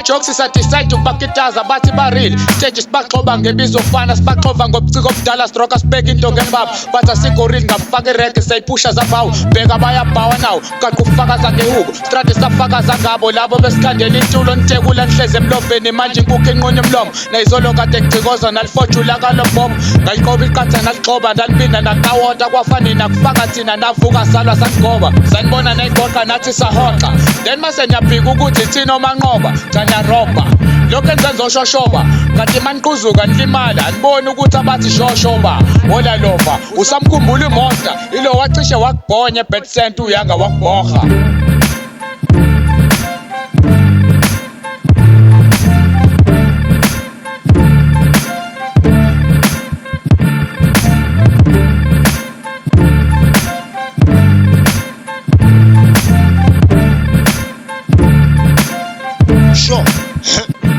jokes sisadecide ukubakitaza bathi barili stage sibaxoba ngebizofana sibaxova ngobuciko obudala stroka sibeka into ngebaba bathi asigorili ngafaka irege sayiphusha zabawu bheka bayabhawa nawo gaqa ufakaza ngehubo strade safakaza ngabo labo besikhandela intulo nitekula nihleze emloveni manje inkukhu enqonya emlomo nayizolo kade kucikoza nalifojula kalobhobo ngayiqoba iqatha nalixoba ndaliphinda nakawota kwafani nakufaka thina navuka salwa sasigoba sanibona nayigoqa nathi sahoxa then mase niyabhika ukuthi thina omanqoba janaroba lokhu enzenzoshoshoba kanti maniquzuka nilimala aniboni ukuthi abathi shoshoba wola lova usamkhumbula imonster ilo wacishe wakubhonya ebetsent uyanga wakubhoha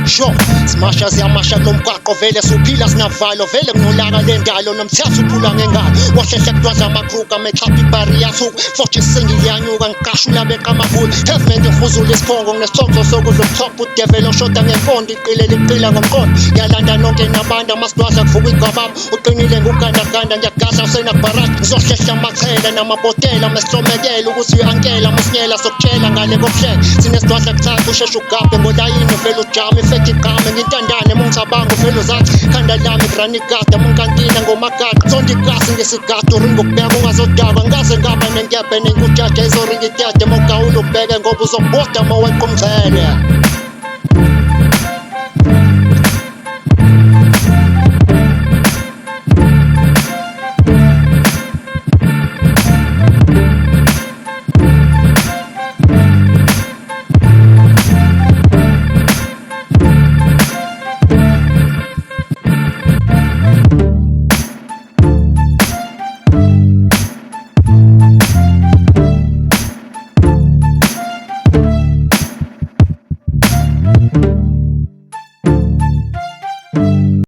Sure, smasha ziyamasha nomgwaqo vele suphila sinavalo vele kunolaka lendalo nomthetho uphula ngengalo wahlehla kudwaza amakruka mekhapha ibari yathuka futhi isingili yanyuka ngikashula beqamavula heaven ngifuzula isiphongo ngesithongo sokudla ubuthopha udevelo shoda ngempondo iqilele iqila ngomqondo yalanda nonke nabanda masidwaza kuvuka igababa uqinile ngugandaganda ngiyagasa usenakubaraji ngizohlehla amachela namabhotela mesihlomekela ukuthi uyankela musinyela sokutshela ngale kokuhleka sinesidwadla kuthatha usheshe ugabhe ngolayini uvele ujame igqame ngintandane mungicabanga uvele uzathi khanda lami granikada munkantina ngomagaqa sonke igasi ngesigado ringokubheka ungazodakwa ngaze ngaba nenkebhe nenkujaja izoringitede mawugawula ubheke ngoba uzobhoda maweqa umxhele